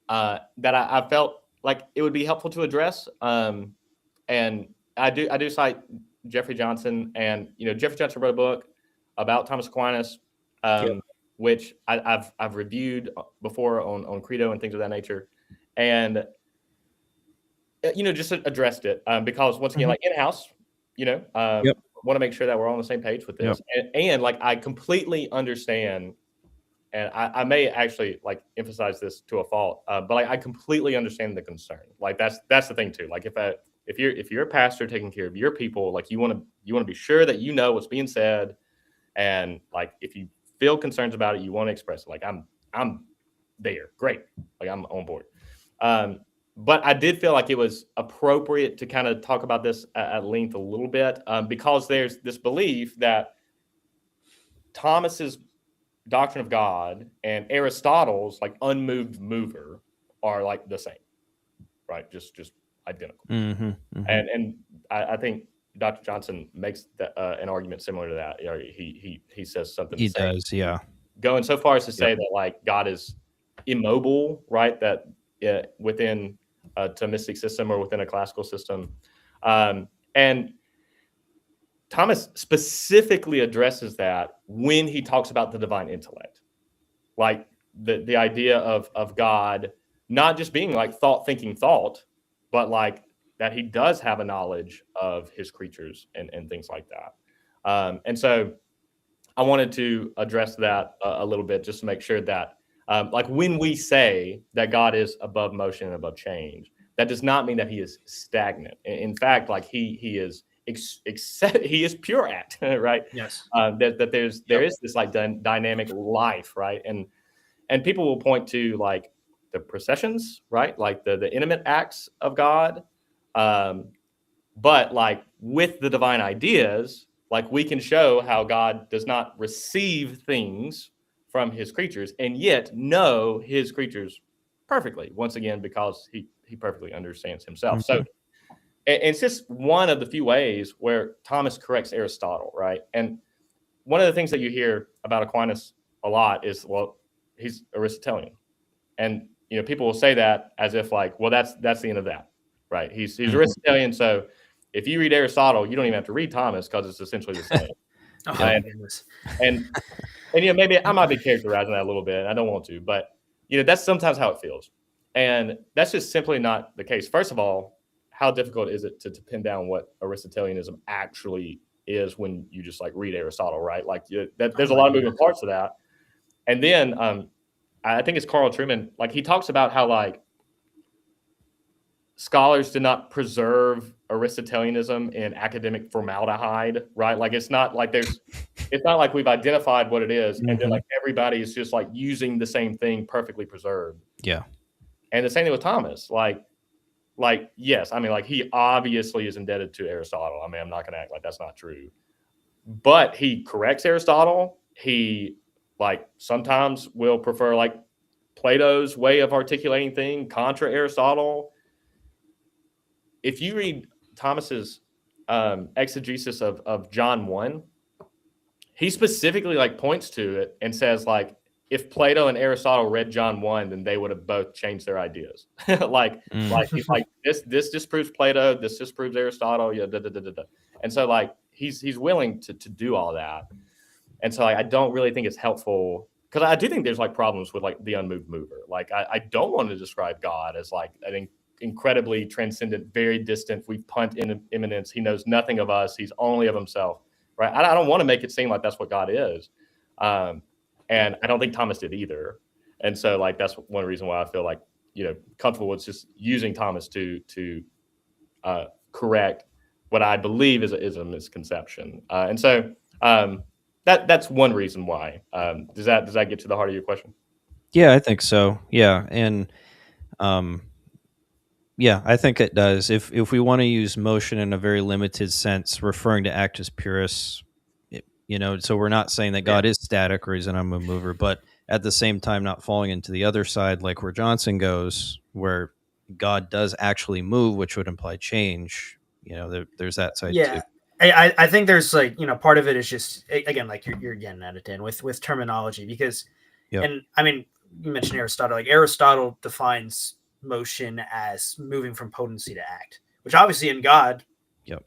that I felt like it would be helpful to address. And I do cite Jeffrey Johnson, and Jeffrey Johnson wrote a book about Thomas Aquinas, which I've reviewed before on Credo and things of that nature, and just addressed it because once again, like in-house, want to make sure that we're all on the same page with this, and like I completely understand. And I may actually like emphasize this to a fault, but like, I completely understand the concern. Like that's the thing too. Like if you're a pastor taking care of your people, like you want to be sure that you know what's being said, and like if you feel concerns about it, you want to express it. Like I'm there, great, like I'm on board. But I did feel like it was appropriate to kind of talk about this at length a little bit because there's this belief that Thomas's doctrine of God and Aristotle's like unmoved mover are like the same, right? Just identical. And I think Dr. Johnson makes an argument similar to that. He says something. He does, yeah. Going so far as to say that like God is immobile, right? That within a Thomistic system or within a classical system, and Thomas specifically addresses that when he talks about the divine intellect, like the idea of God not just being like thinking thought, but like that he does have a knowledge of his creatures and things like that. And so I wanted to address that a little bit just to make sure that like when we say that God is above motion and above change, that does not mean that he is stagnant. In fact, like he is he is pure act, right? Yes. That there is this like dynamic life, right? And people will point to like the processions, right? Like the intimate acts of God. But like with the divine ideas, like we can show how God does not receive things from his creatures and yet know his creatures perfectly, once again, because he perfectly understands himself. So it's just one of the few ways where Thomas corrects Aristotle, right? And one of the things that you hear about Aquinas a lot is, well, he's Aristotelian. And, people will say that as if like, well, that's the end of that, right? He's Aristotelian. So if you read Aristotle, you don't even have to read Thomas because it's essentially the same. And maybe I might be characterizing that a little bit. I don't want to, but, that's sometimes how it feels. And that's just simply not the case. First of all, how difficult is it to pin down what Aristotelianism actually is when you just like read Aristotle, right? Like there's a lot of moving parts to that. And then I think it's Carl Trueman, like he talks about how like scholars did not preserve Aristotelianism in academic formaldehyde, right? Like it's not like we've identified what it is, and then like everybody is just like using the same thing perfectly preserved. Yeah. And the same thing with Thomas. Like yes, I mean, like he obviously is indebted to Aristotle. I mean, I'm not gonna act like that's not true. But he corrects Aristotle. He like sometimes will prefer like Plato's way of articulating things contra Aristotle. If you read Thomas's exegesis of John 1, he specifically like points to it and says like, if Plato and Aristotle read John 1, then they would have both changed their ideas. like he's like this disproves Plato, this disproves Aristotle, yeah, and so like he's willing to do all that. And so like, I don't really think it's helpful, because I do think there's like problems with like the unmoved mover. Like I don't want to describe God as like, I think, incredibly transcendent, very distant. We punt in immanence. He knows nothing of us. He's only of himself, right? I don't want to make it seem like that's what God is. And I don't think Thomas did either. And so like, that's one reason why I feel like, comfortable with just using Thomas to correct what I believe is a misconception. And so that's one reason why. Does that get to the heart of your question? Yeah, I think so. Yeah. And, yeah, I think it does. If we want to use motion in a very limited sense, referring to actus purus, so we're not saying that God is static or he's an unmoved mover, but at the same time, not falling into the other side, like where Johnson goes, where God does actually move, which would imply change. There's that side too. I think there's like, part of it is just, again, like you're getting at it, Dan, with terminology, because, and I mean, you mentioned Aristotle, like Aristotle defines motion as moving from potency to act, which obviously in God,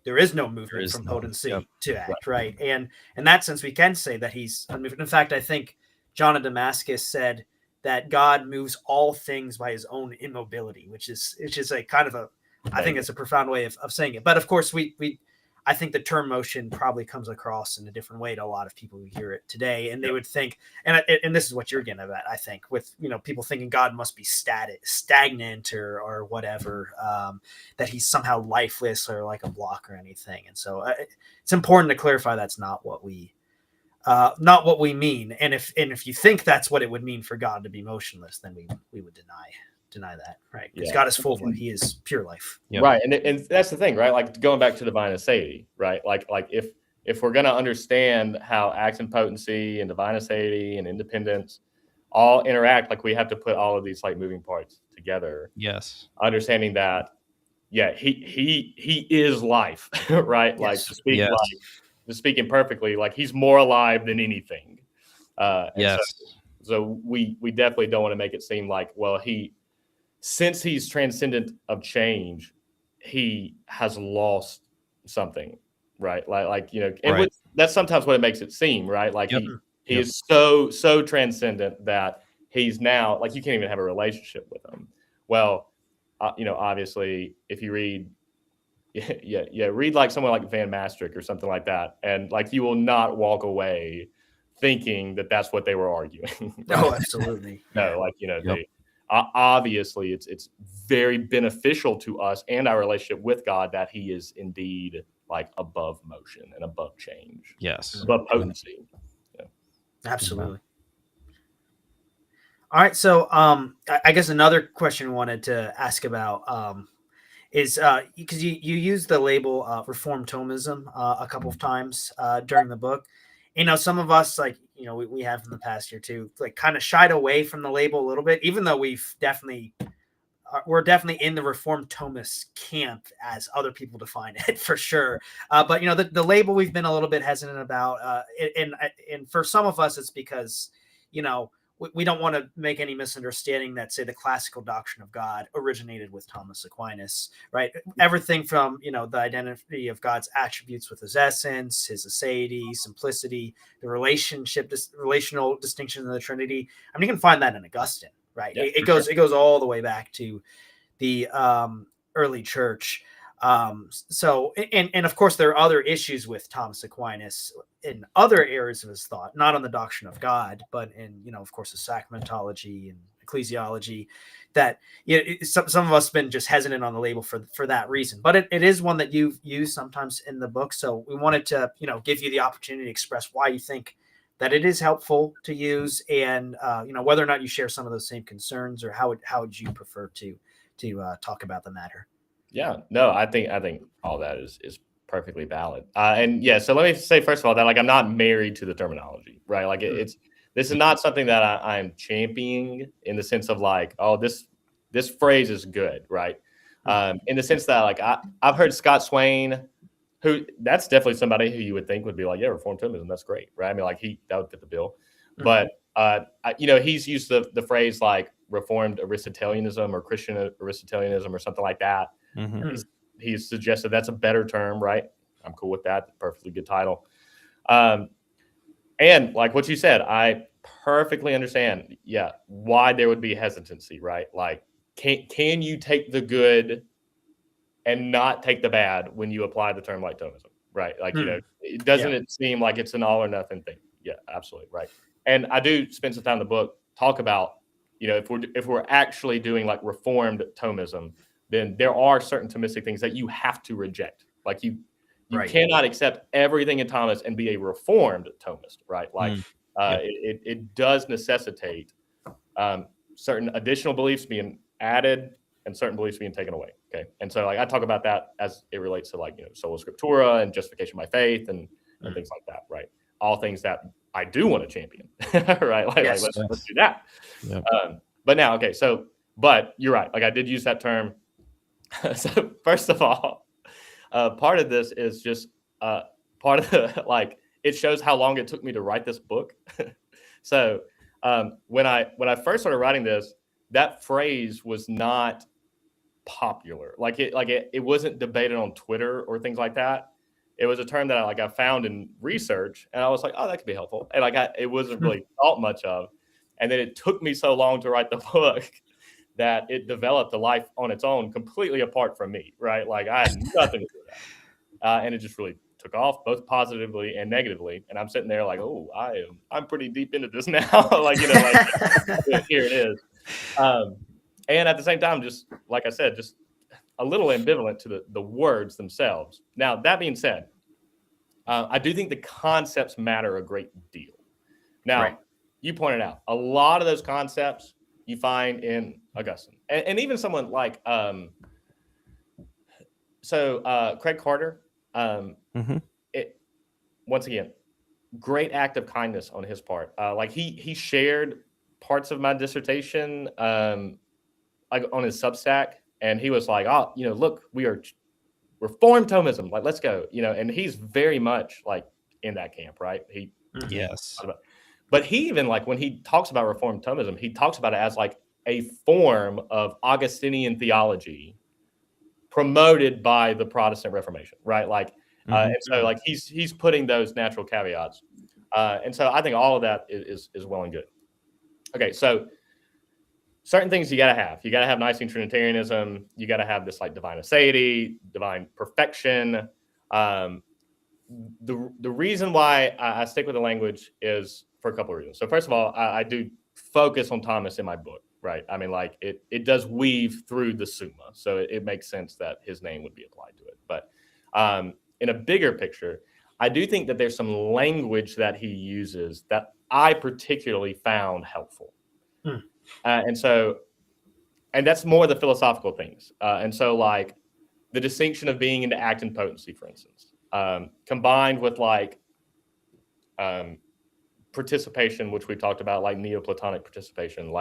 there is no movement from potency to act, right? And in that sense, we can say that he's unmoved. In fact, I think John of Damascus said that God moves all things by his own immobility, which is a kind of a, I think it's a profound way of saying it. But of course, I think the term motion probably comes across in a different way to a lot of people who hear it today, and they would think, and this is what you're getting at, I think, with people thinking God must be stagnant or whatever, that he's somehow lifeless or like a block or anything. And so it's important to clarify that's not what we mean. And if you think that's what it would mean for God to be motionless, then we would deny that, right? Because God is full of life. He is pure life. Right. And that's the thing, right? Like going back to divine aseity, right? Like if we're going to understand how acts and potency and divine aseity and independence all interact, like we have to put all of these like moving parts together. Yes. Understanding that, he is life, right? Yes. Like to speak life, to speak imperfectly, like he's more alive than anything. Yes. So we definitely don't want to make it seem like, well, since he's transcendent of change, he has lost something, right? Like and that's sometimes what it makes it seem, right? Like he is so transcendent that he's now like you can't even have a relationship with him. Well, obviously, if you read, read like someone like Van Maastricht or something like that, and like you will not walk away thinking that that's what they were arguing. Right? Oh, absolutely. No, like they. Obviously, it's very beneficial to us and our relationship with God that he is indeed like above motion and above change. Yes. Above potency. Yeah. Absolutely. All right. So I guess another question I wanted to ask about is because you use the label Reformed Thomism a couple of times during the book. Some of us, like, we have in the past year too, like kind of shied away from the label a little bit, even though we're definitely in the Reformed Thomist camp as other people define it for sure. But, the label we've been a little bit hesitant about. And for some of us, it's because, we don't want to make any misunderstanding that, say, the classical doctrine of God originated with Thomas Aquinas, right? Everything from, the identity of God's attributes with his essence, his aseity, simplicity, the relational distinction of the Trinity. I mean, you can find that in Augustine, right? Yeah, it goes all the way back to the early church. So, and of course, there are other issues with Thomas Aquinas in other areas of his thought, not on the doctrine of God, but in, of course, the sacramentology and ecclesiology, that some of us have been just hesitant on the label for that reason. But it is one that you've used sometimes in the book. So we wanted to, give you the opportunity to express why you think that it is helpful to use, and whether or not you share some of those same concerns, or how would you prefer to talk about the matter. Yeah, no, I think all that is perfectly valid. And yeah, so let me say first of all that I'm not married to the terminology, right? Like this is not something that I'm championing in the sense of this phrase is good, right? In the sense that I've heard Scott Swain, who that's definitely somebody who you would think would be like, yeah, Reformed Thomism, that's great, right? I mean, that would fit the bill. But he's used the phrase like Reformed Aristotelianism or Christian Aristotelianism or something like that. Mm-hmm. He's suggested that's a better term, right? I'm cool with that. Perfectly good title. And like what you said, I perfectly understand, why there would be hesitancy, right? Like, can you take the good and not take the bad when you apply the term like Thomism, right? Like, it doesn't seem like it's an all or nothing thing. Yeah, absolutely, right. And I do spend some time in the book talk about, if we're actually doing like Reformed Thomism, then there are certain Thomistic things that you have to reject. Like you cannot accept everything in Thomas and be a Reformed Thomist, right? Like it does necessitate certain additional beliefs being added and certain beliefs being taken away. Okay, and so I talk about that as it relates to sola scriptura and justification by faith and things like that, right? All things that I do want to champion, right? Let's do that. Yep. But now, okay, but you're right. Like I did use that term. So first of all, part of this is just part of the it shows how long it took me to write this book. So when I first started writing this, that phrase was not popular. It wasn't debated on Twitter or things like that. It was a term that I found in research, and I was like, oh, that could be helpful. And it wasn't really thought much of. And then it took me so long to write the book that it developed a life on its own, completely apart from me, right? Like I had nothing to do with that. And it just really took off, both positively and negatively. And I'm sitting there like, oh, I'm pretty deep into this now. Here it is. And at the same time, just like I said, just a little ambivalent to the words themselves. Now, that being said, I do think the concepts matter a great deal. Now, you pointed out a lot of those concepts you find in Augustine, and even someone like Craig Carter. Once again, great act of kindness on his part. He shared parts of my dissertation on his Substack, and he was like, "Oh, look, we are Reformed Thomism. Like, let's go." And he's very much in that camp, right? Yes. But he even when he talks about Reformed Thomism, he talks about it as a form of Augustinian theology promoted by the Protestant Reformation, right? And so he's putting those natural caveats. And so I think all of that is well and good. Okay, so certain things you got to have. You got to have Nicene Trinitarianism. You got to have this divine aseity, divine perfection. The reason why I stick with the language is for a couple of reasons. So first of all, I do focus on Thomas in my book, right? I mean, it does weave through the Summa, so it makes sense that his name would be applied to it. But in a bigger picture, I do think that there's some language that he uses that I particularly found helpful. And that's more the philosophical things. And so the distinction of being into act and potency, for instance, combined with participation, which we talked about, Neoplatonic participation.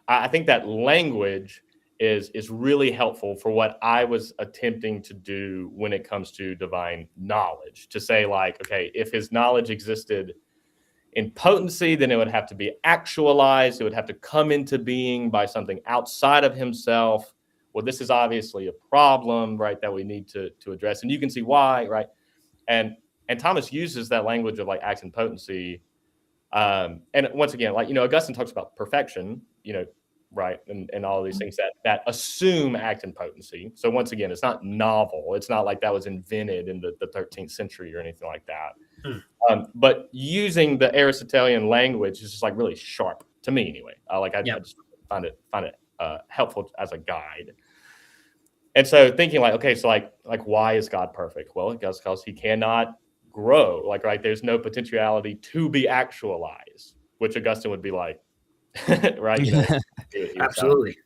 I think that language is really helpful for what I was attempting to do when it comes to divine knowledge. To say okay, if his knowledge existed in potency, then it would have to be actualized. It would have to come into being by something outside of himself. Well, this is obviously a problem, right, that we need to address. And you can see why, right? And Thomas uses that language of act and potency. And once again, Augustine talks about perfection, right? And all of these things that assume act and potency. So once again, it's not novel. It's not like that was invented in the 13th century or anything like that. But using the Aristotelian language is just like really sharp to me anyway. I just find it helpful as a guide. And so thinking like, okay, so like why is God perfect? Well, because he cannot grow. Like, right, there's no potentiality to be actualized, which Augustine would be like, right? You know, absolutely.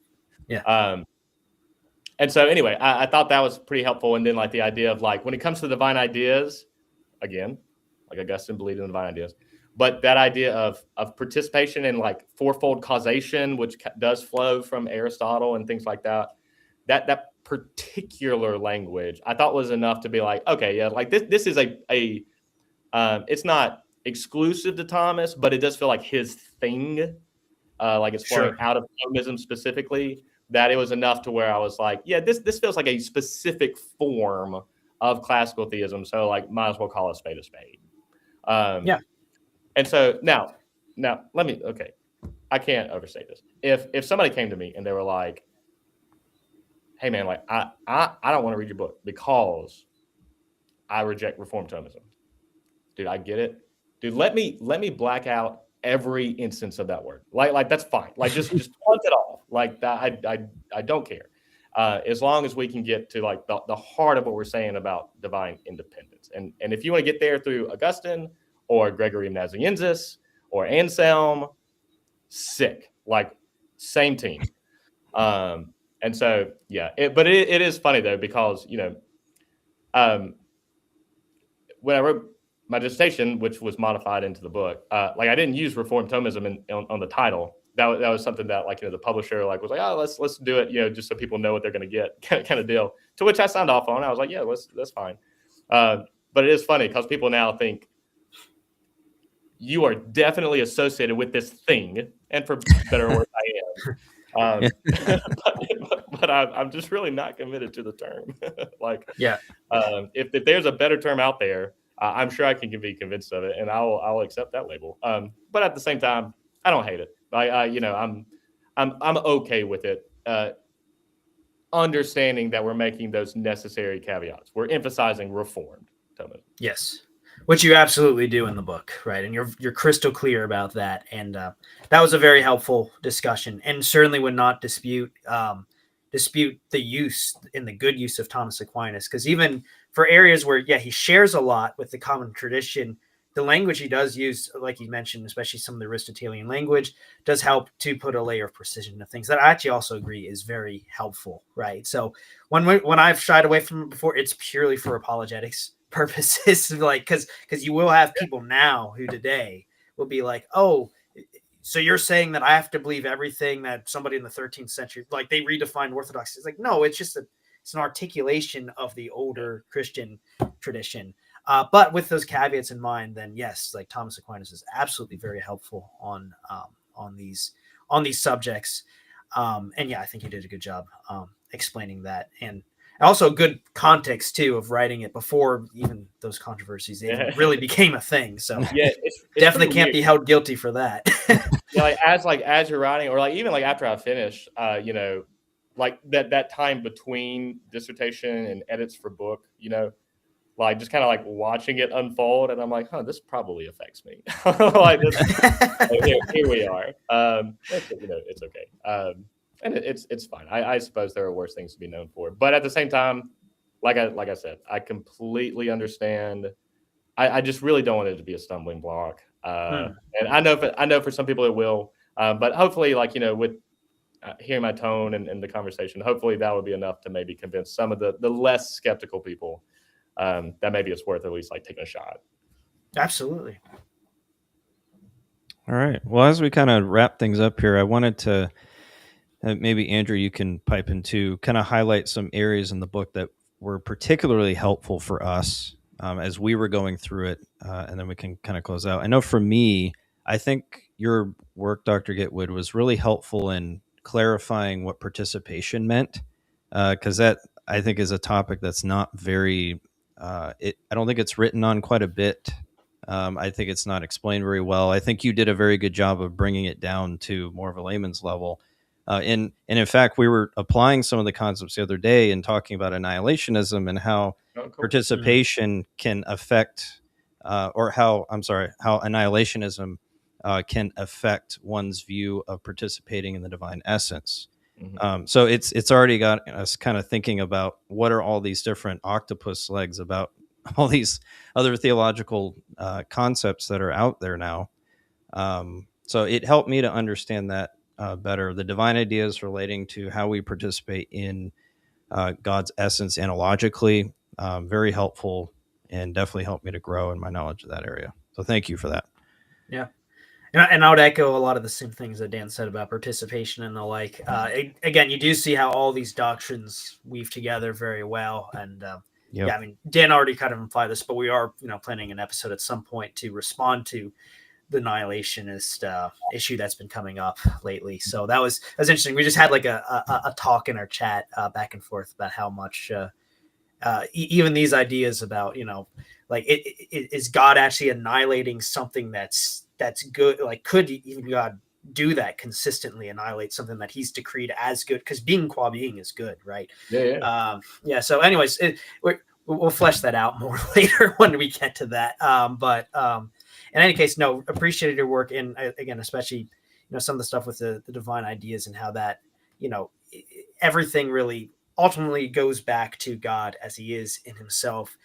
Yeah. And so anyway, I thought that was pretty helpful. And then like the idea of like when it comes to divine ideas, again, like Augustine believed in divine ideas, but that idea of participation in like fourfold causation, which does flow from Aristotle and things like that, that particular language I thought was enough to be like, okay, yeah, like this is it's not exclusive to Thomas, but it does feel like his thing, like it's flowing out of Thomism specifically, that it was enough to where I was like, yeah, this feels like a specific form of classical theism, so like might as well call a spade a spade. Yeah. And so now let me, okay, I can't overstate this. If somebody came to me and they were like, hey man, like I don't want to read your book because I reject Reformed Thomism. Dude, I get it. Dude, let me black out every instance of that word. Like that's fine. Like just punt it off. Like that, I don't care. As long as we can get to like the heart of what we're saying about divine independence. And if you want to get there through Augustine or Gregory of Nazianzus or Anselm, sick. Like same team. And so, yeah, but it is funny though, because, you know, when I wrote my dissertation, which was modified into the book, like I didn't use Reformed Thomism on the title. That was something that, like, you know, the publisher like was like, oh, let's do it, you know, just so people know what they're going to get, kind of deal. To which I signed off on. I was like, yeah, that's fine. But it is funny because people now think you are definitely associated with this thing, and for better or worse, I am. But I'm just really not committed to the term. Like, yeah, if there's a better term out there, I'm sure I can be convinced of it, and I'll accept that label. But at the same time, I don't hate it. You know, I'm okay with it. Understanding that we're making those necessary caveats. We're emphasizing Reformed Thomism. Yes, which you absolutely do in the book, right? And you're crystal clear about that. And that was a very helpful discussion, and certainly would not dispute the use in the good use of Thomas Aquinas, because even for areas where, yeah, he shares a lot with the common tradition, the language he does use, like you mentioned, especially some of the Aristotelian language, does help to put a layer of precision to things that I actually also agree is very helpful, right? So when I've shied away from it before, it's purely for apologetics purposes, like because you will have people now who today will be like, oh, so you're saying that I have to believe everything that somebody in the 13th century, like they redefined orthodoxy. It's like, no, it's just it's an articulation of the older Christian tradition. But with those caveats in mind, then yes, like Thomas Aquinas is absolutely very helpful on these subjects. And yeah, I think you did a good job explaining that, and also good context too of writing it before even those controversies even really became a thing. So yeah, it's definitely can't be held guilty for that. Yeah, as you're writing, or like even like after I finish, you know, like that time between dissertation and edits for book, you know, like just kind of like watching it unfold, and I'm like, huh, this probably affects me. Like this, here we are. You know, it's okay. And it's fine. I suppose there are worse things to be known for, but at the same time, like I said, I completely understand. I just really don't want it to be a stumbling block. And I know for some people it will, but hopefully, like, you know, with hearing my tone and the conversation, hopefully that would be enough to maybe convince some of the less skeptical people that maybe it's worth at least like taking a shot. Absolutely. All right. Well, as we kind of wrap things up here, I wanted to maybe, Andrew, you can pipe in too, kind of highlight some areas in the book that were particularly helpful for us as we were going through it, and then we can kind of close out. I know for me, I think your work, Dr. Gatewood, was really helpful in clarifying what participation meant, because that, I think, is a topic that's not very, I don't think it's written on quite a bit. I think it's not explained very well. I think you did a very good job of bringing it down to more of a layman's level. And in fact, we were applying some of the concepts the other day and talking about annihilationism and how participation can affect, how annihilationism can affect one's view of participating in the divine essence. So it's already got us kind of thinking about what are all these different octopus legs about all these other theological concepts that are out there now. So it helped me to understand that better. The divine ideas relating to how we participate in God's essence analogically, very helpful, and definitely helped me to grow in my knowledge of that area. So thank you for that. Yeah. And I would echo a lot of the same things that Dan said about participation and the like. Again, you do see how all these doctrines weave together very well. And yeah, I mean, Dan already kind of implied this, but we are, planning an episode at some point to respond to the annihilationist issue that's been coming up lately. So that's interesting. We just had like a talk in our chat back and forth about how much even these ideas about, like is God actually annihilating something that's good? Like, could even God do that consistently, annihilate something that he's decreed as good? Because being qua being is good, right? Yeah. So anyways, we'll flesh that out more later when we get to that. But in any case, no, appreciated your work. And again, especially, some of the stuff with the divine ideas and how that, everything really ultimately goes back to God as he is in himself.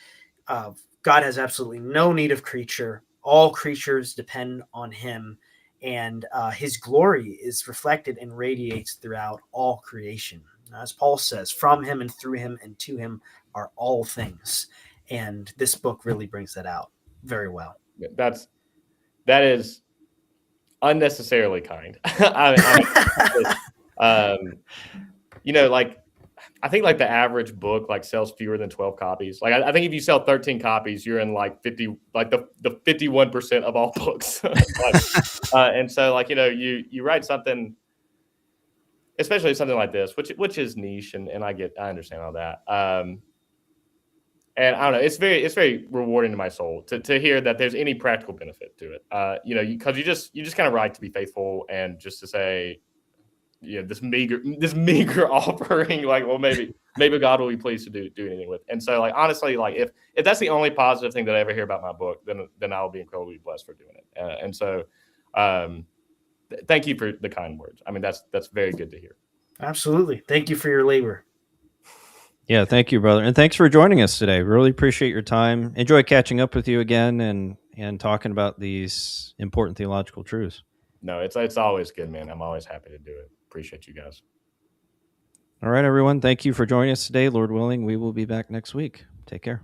God has absolutely no need of creature. All creatures depend on him, and his glory is reflected and radiates throughout all creation. As Paul says, from him and through him and to him are all things. And this book really brings that out very well. That is unnecessarily kind. Like, I think like the average book like sells fewer than 12 copies. Like I think if you sell 13 copies, you're in like 50, like the 51% of all books. And so like, you write something, especially something like this, which is niche, and I understand all that. And I don't know, it's very rewarding to my soul to hear that there's any practical benefit to it. Because you just kind of write to be faithful and just to say, this meager offering, like, well, maybe God will be pleased to do anything with. And so, like, honestly, like if that's the only positive thing that I ever hear about my book, then I'll be incredibly blessed for doing it. And so, thank you for the kind words. I mean, that's very good to hear. Absolutely. Thank you for your labor. Yeah, thank you, brother. And thanks for joining us today. Really appreciate your time. Enjoy catching up with you again and talking about these important theological truths. No, it's always good, man. I'm always happy to do it. Appreciate you guys. All right, everyone. Thank you for joining us today. Lord willing, we will be back next week. Take care.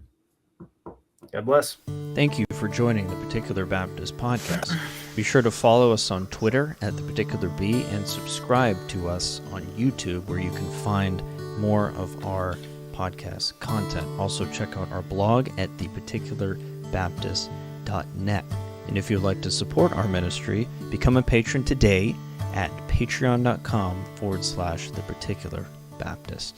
God bless. Thank you for joining the Particular Baptist Podcast. Be sure to follow us on Twitter at The Particular B and subscribe to us on YouTube, where you can find more of our podcast content. Also, check out our blog at theparticularbaptist.net. And if you'd like to support our ministry, become a patron today at patreon.com/theparticularbaptist.